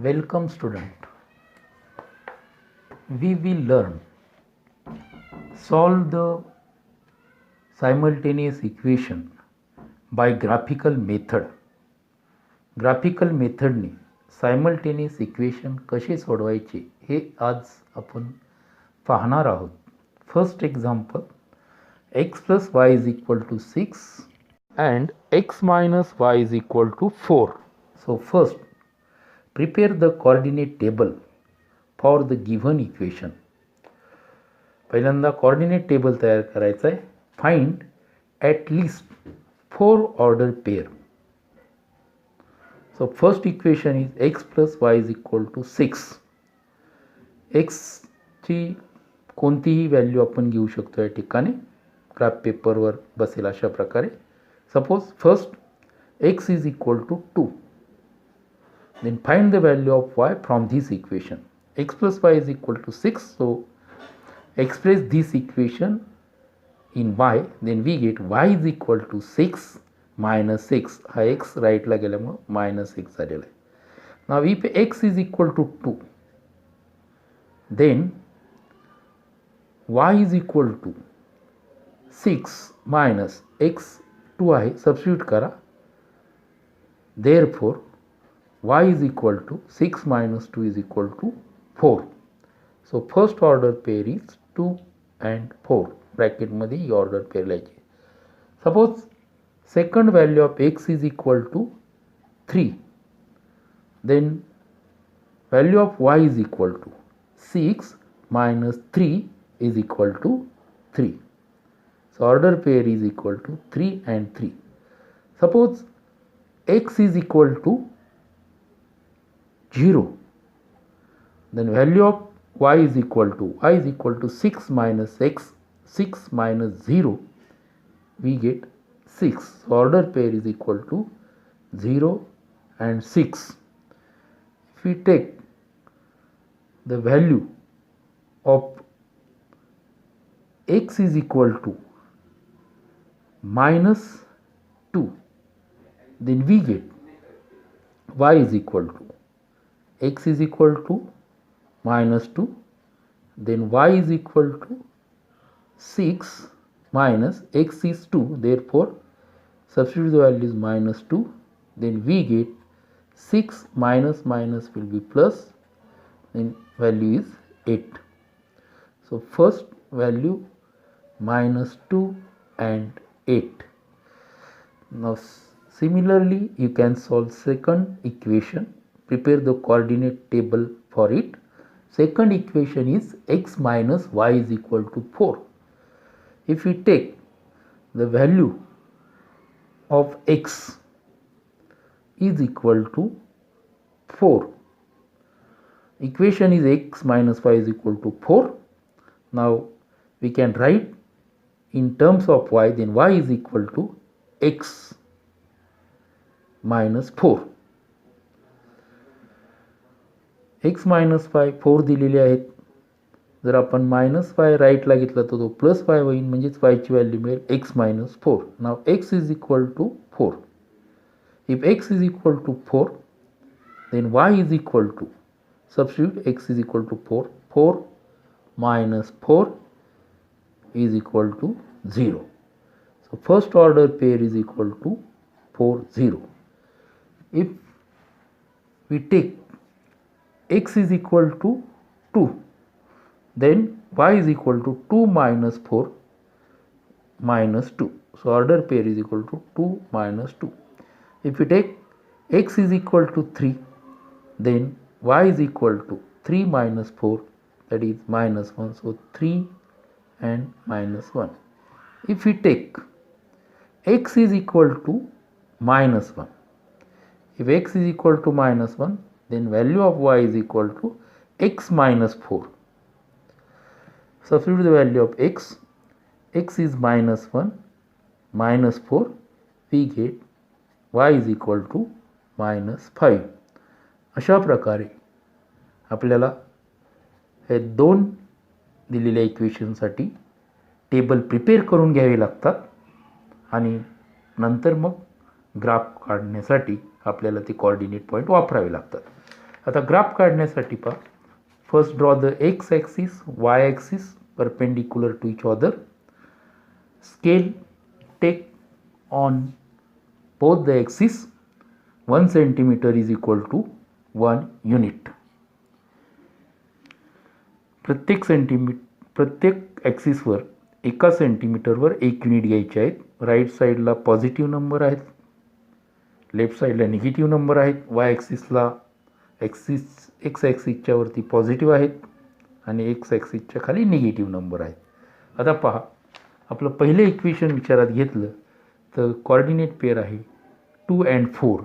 Welcome student. We will learn solve the simultaneous equation by graphical method. Graphical मेथडने simultaneous equation कसे सोडवायचे हे आज आपण पाहणार आहोत. First example, x plus y is equal to 6 and x minus y is equal to 4. So first prepare the coordinate table for the given equation. पहिल्यांदा coordinate table तयार करायचा आहे. Find at least 4 order pair. So first equation is x plus y is equal to 6. x ची कोणतीही value आपण घेऊ शकतो या ठिकाणी. ग्राफ पेपरवर बसेल अशा प्रकारे. Suppose first x is equal to 2. Then find the value of y from this equation. X plus y is equal to 6. So express this equation in y. Then we get y is equal to 6 minus 6. हा x राईटला गेल्यामुळे minus 6 झालेला आहे. Now if x is equal to 2, then y is equal to 6 minus x 2 आहे, substitute करा. Therefore y is equal to 6 minus 2 is equal to 4. So first order pair is 2 and 4. Bracket मध्ये ही order पेर लिहायची. Suppose second value of x is equal to 3. Then value of y is equal to 6 minus 3 is equal to 3. So order pair is equal to 3 and 3. Suppose x is equal to 0. Then value of y is equal to 6 minus x, 6 minus 0, we get 6. So order pair is equal to 0 and 6. If we take the value of x is equal to minus 2, then we get y is equal to x is equal to minus 2, then y is equal to 6 minus x is 2, therefore substitute the value is minus 2, then we get 6 minus minus will be plus, then value is 8. So first value minus 2 and 8. Now similarly you can solve second equation. Prepare the coordinate table for it. Second equation is x minus y is equal to 4. If we take the value of x is equal to 4, equation is x minus y is equal to 4. Now we can write in terms of y, then y is equal to x minus 4. x minus y 4 दिलेले आहेत. जर आपण minus वाय राईटला घेतला तर तो plus y होईल, म्हणजेच y ची व्हॅल्यू मिळेल x minus 4. Now x is equal to 4. If x is equal to 4, then y is equal to, substitute x is equal to 4. 4 minus 4 is equal to 0. So first order pair is equal to 4, 0. If we take x is equal to 2, then y is equal to 2 minus 4 minus 2. So order pair is equal to 2 minus 2. If we take x is equal to 3, then y is equal to 3 minus 4, that is minus 1. So 3 and minus 1. If we take x is equal to minus 1, if x is equal to minus 1, then value of y is equal to x minus 4. Substitute the value of x. X is minus 1 minus 4, we get y is equal to minus 5. अशा प्रकारे आपल्याला हे दोन दिलेल्या इक्वेशनसाठी table prepare करून घ्यावे लागतात आणि नंतर मग ग्राफ काढण्यासाठी आपल्याला ते कोऑर्डिनेट पॉईंट वापरावे लागतात. आता ग्राफ काढण्यासाठी पहा, first draw the X axis, Y axis perpendicular to each other. Scale take on both the axis. 1 centimeter is equal to 1 unit. प्रत्येक ॲक्सिसवर 1 सेंटीमीटरवर 1 युनिट घ्यायचे आहेत. राईट साईडला पॉझिटिव्ह नंबर आहेत, लेफ्ट साईडला निगेटिव्ह नंबर आहेत. वाय ॲक्सिसला एक्स ॲक्सिसच्या वरती पॉझिटिव्ह आहेत आणि एक्स ॲक्सिसच्या खाली निगेटिव्ह नंबर आहेत. आता पहा, आपलं पहिलं इक्वेशन विचारात घेतलं तर कोऑर्डिनेट पेअर आहे 2 and 4.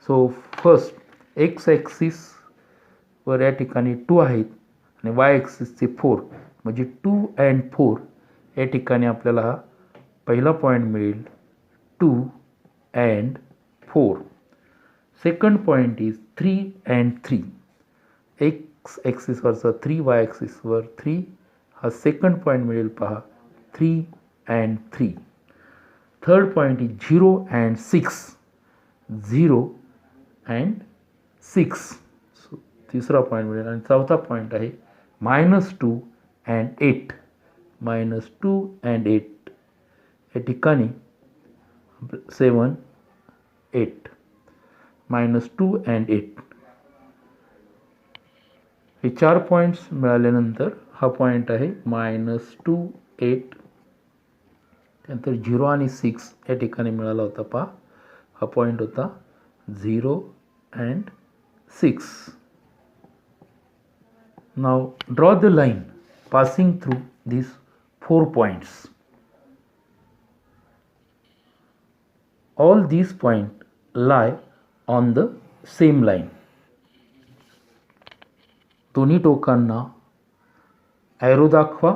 सो फर्स्ट एक्स ॲक्सिसवर या ठिकाणी 2 आहेत आणि वाय ॲक्सिसचे 4, म्हणजे 2 and 4 या ठिकाणी आपल्याला हा पहिला पॉईंट मिळेल 2 and 4. Second point is 3 and 3. X ॲक्सिसवरचा 3, वाय ॲक्सिसवर 3, हा सेकंड पॉईंट मिळेल पहा 3 and 3. Third point is 0 and 6. 0 and 6. So तिसरा पॉईंट मिळेल. आणि चौथा पॉईंट आहे -2 and 8. -2 and 8 या ठिकाणी 7, 8. -2 and 8 हे 4 पॉईंट्स मिळाल्यानंतर हा पॉईंट आहे -2, 8. त्यानंतर 0 आणि 6 या ठिकाणी मिळाला होता पहा, हा पॉईंट होता 0 and 6. Now draw the line passing through these 4 points. All these points lie on the same line. दोन्ही टोकांना ॲरो दाखवा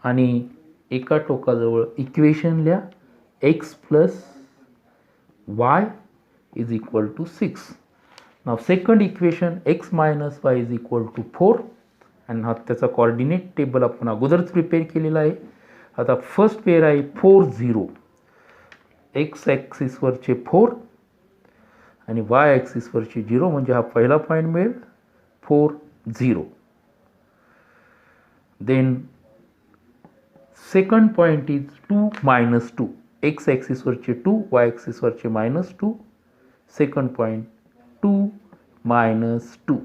आणि एका टोकाजवळ इक्वेशन लिहा. x + y is equal to 6. Now second equation x - y is equal to 4 आणि हा त्याचा coordinate table आपण अगोदरच प्रिपेअर केलेला आहे. आता फर्स्ट पेअर आहे 4, 0. एक्स ॲक्सिसवरचे 4 आणि वाय ॲक्सिसवरचे 0, म्हणजे हा पहिला पॉईंट मिळेल 4, 0. Then second point is 2 - 2. X ॲक्सिसवरचे 2, वाय ॲक्सिसवरचे -2. Second point 2 - 2.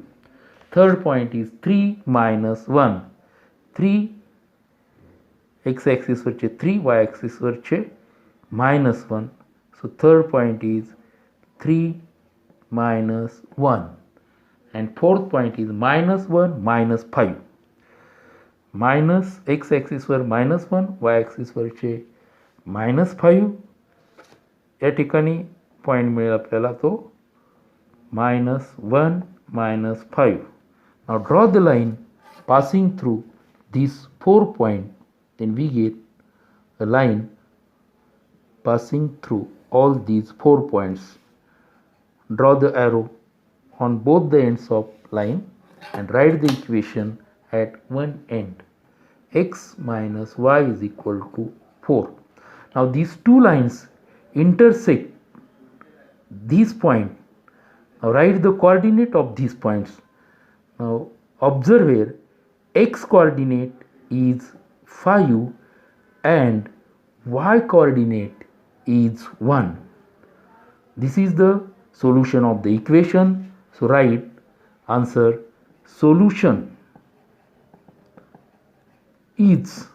Third point is 3 - 1. 3 X ॲक्सिसवरचे 3, वाय ॲक्सिसवरचे -1. So third point is 3 - 1. And fourth point is -1 - 5. X ॲक्सिसवर -1, वाय ॲक्सिसवरचे -5. या ठिकाणी पॉईंट मिळेल आपल्याला तो -1 - 5. Now draw the line passing through these 4 points. Then we get a line passing through all these 4 points. Draw the arrow on both the ends of line and write the equation at one end. X minus y is equal to 4. Now these two lines intersect these points. Now write the coordinate of these points. Now observe here, x coordinate is 5 and y coordinate is 1. This is the solution of the equation. So write answer. Solution is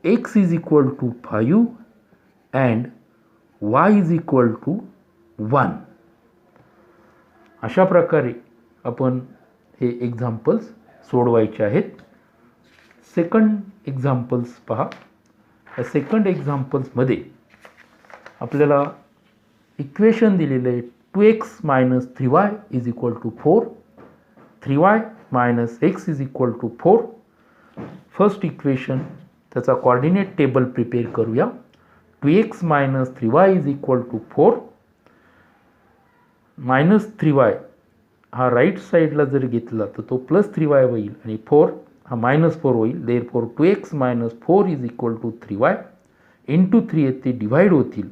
x is equal to 5 and y is equal to 1. अशा प्रकारे आपण हे examples सोडवायचे आहेत. Second examples पहा. या second एक्झाम्पल्समध्ये आपल्याला equation दिलेलं आहे 2x - 3y is equal to 4. 3y - x is equal to 4. First equation त्याचा कोऑर्डिनेट टेबल प्रिपेअर करूया. 2x - 3y is equal to 4. -3y हा राईट साईडला जर घेतला तर तो +3y होईल आणि 4 हा -4 होईल. Therefore 2x - 4 is equal to 3y. Into 3 ते डिवाइड होतील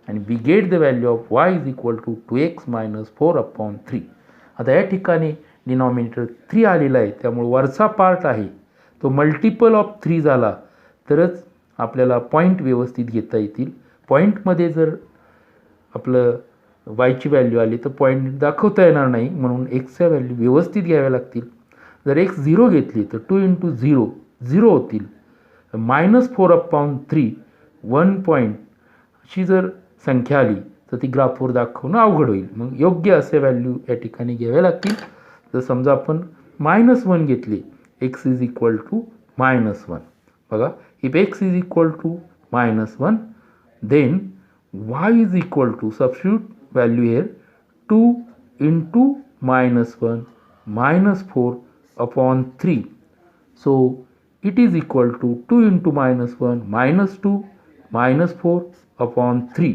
आणि we get the value of y is equal to 2x - 4 upon 3. आता या ठिकाणी डिनॉमिनेटर 3 आलेला आहे, त्यामुळे वरचा पार्ट आहे तो मल्टिपल ऑफ 3 झाला तरच आपल्याला पॉईंट व्यवस्थित घेता येतील. पॉईंटमध्ये जर आपलं वायची व्हॅल्यू आली तर पॉईंट दाखवता येणार नाही, म्हणून एक्सच्या व्हॅल्यू व्यवस्थित घ्याव्या लागतील. जर एक्स 0 घेतली तर 2 × 0 0 होतील. -4/3 1 पॉईंट अशी जर संख्या आली तर ती ग्राफवर दाखवणं अवघड होईल. मग योग्य असे व्हॅल्यू या ठिकाणी घ्याव्या लागतील. जर समजा आपण -1 घेतले, x इज इक्वल टू -1. बघा, if x is equal to -1 then y is equal to, substitute value here, 2 into -1 -4/3. So it is equal to 2 into -1 -2 -4/3.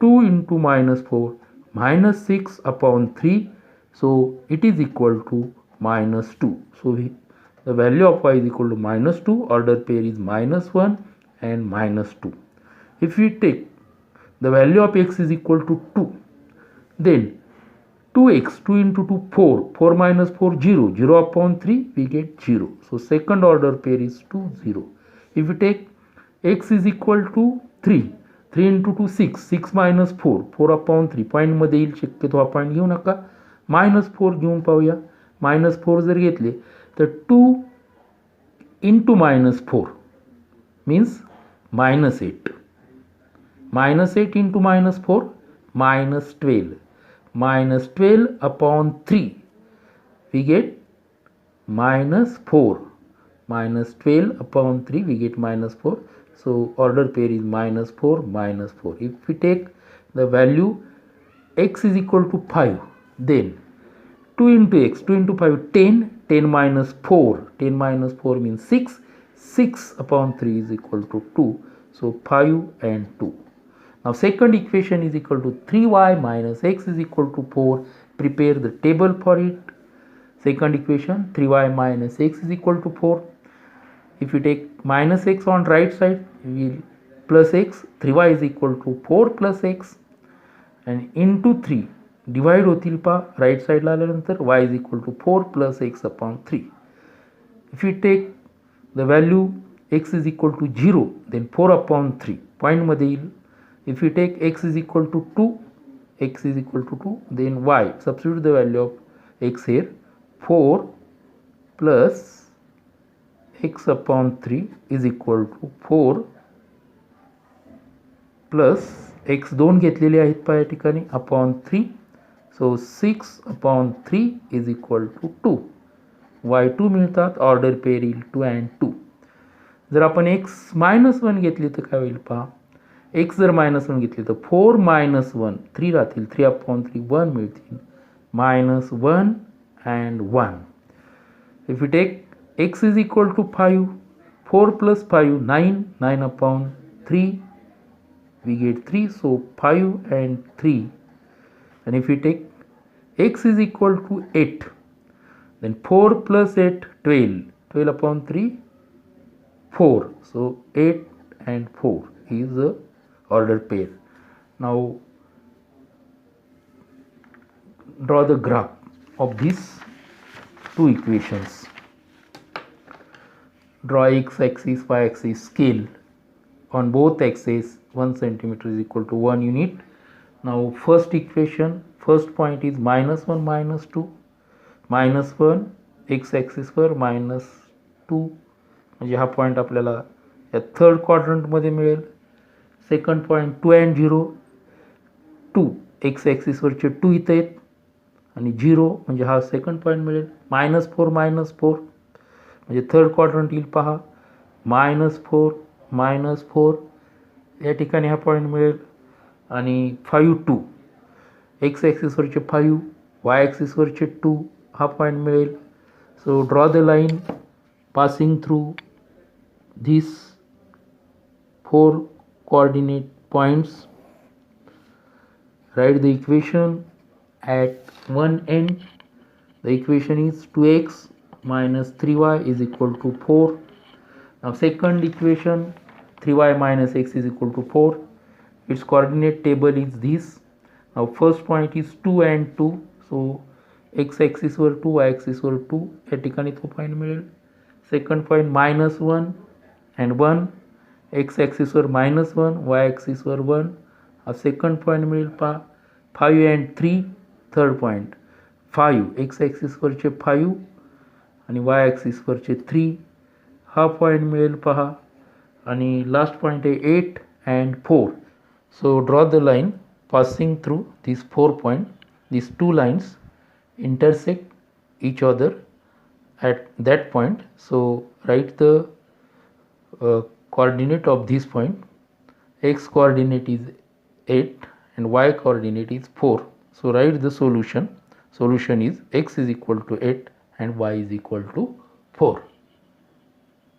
2 into -4 -6/3. So it is equal to -2. So the value of y is equal to -2. Order pair is -1 and -2. If we take the value of x is equal to 2, then 2x, 2 into 2 4, 4 minus 4 0, 0/3 we get 0. So second order pair is 2 0. If we take x is equal to 3, 3 into 2 6, 6 minus 4, 4/3. Point मध्ये येईल, शक्यतो हा point घेऊ नका, -4 घेऊन पाहूया. -4 जर घेतले तर 2 into -4 means -8. -8 into -4 -12. -12/3 we get -4. -12/3 we get -4. So order pair is -4 -4. If we take the value x is equal to 5, then 2 into x, 2 into 5 10, 10 minus 4, 10 minus 4 means 6, 6/3 is equal to 2. So 5 and 2. Now second equation is equal to 3y minus x is equal to 4. Prepare the table for it. Second equation, 3y minus x is equal to 4. If we take minus x on right side, we will plus x. 3y is equal to 4 plus x and into 3 divide होतील पा right side ला आल्यानंतर y is equal to 4 plus x/3. If we take the value x is equal to 0, then 4/3 point मध्ये येईल. If we take x is equal to 2, x is equal to 2, then y, substitute the value of x here, 4 plus x/3 is equal to 4 plus x 2 घेतलेले आहेत पा या ठिकाणी /3. So 6/3 is equal to 2. y2 मिळतात. Order pair येईल 2 and 2. जर आपण x -1 घेतली तर काय होईल पहा, x जर -1 घेतली तर 4 -1 3 राहतील, 3/3 1 मिळतील, -1 and 1. If we take x is equal to 5, 4 plus 5 9, 9/3 we get 3. So 5 and 3. And if we take x is equal to 8, then 4 plus 8 12, 12/3 4. So 8 and 4 is the order pair. Now draw the graph of these two equations. Draw x-axis, y-axis, scale. On both axes 1 centimeter is equal to 1 unit. Now first equation, first point is -1 -2, -1 x-axis वर -2, म्हणजे हा point आपल्याला या third क्वाड्रंटमध्ये मिळेल. Second point 2 and 0, 2 X ॲक्सिसवरचे 2 इथं आहेत आणि 0 म्हणजे हा सेकंड पॉईंट मिळेल. -4 -4 म्हणजे थर्ड क्वाड्रंट येईल पहा, -4 -4 या ठिकाणी हा पॉईंट मिळेल. आणि 5 2 एक्स ॲक्सिसवरचे 5, वाय ॲक्सिसवरचे 2 हा पॉईंट मिळेल. So draw the line passing through these 4 coordinate points. Write the equation at one end. The equation is 2x minus 3y is equal to 4. Now second equation, 3y minus x is equal to 4. Its coordinate table is this. Now first point is 2 and 2. So x ॲक्सिसवर 2 वाय ॲक्सिसवर 2 या ठिकाणी तो point मिळेल. Second point -1 and 1 x ॲक्सिसवर -1 वाय ॲक्सिसवर 1 हा second point मिळेल पहा. 5 and 3 third point 5 x ॲक्सिसवरचे 5 आणि वाय ॲक्सिसवरचे 3 हा पॉईंट मिळेल पहा. आणि लास्ट पॉईंट आहे 8 and 4. So draw the line passing through these 4 points. These two lines intersect each other at that point. So write the coordinate of this point. X coordinate is 8 and y coordinate is 4. So write the solution. Solution is x is equal to 8 and y is equal to 4.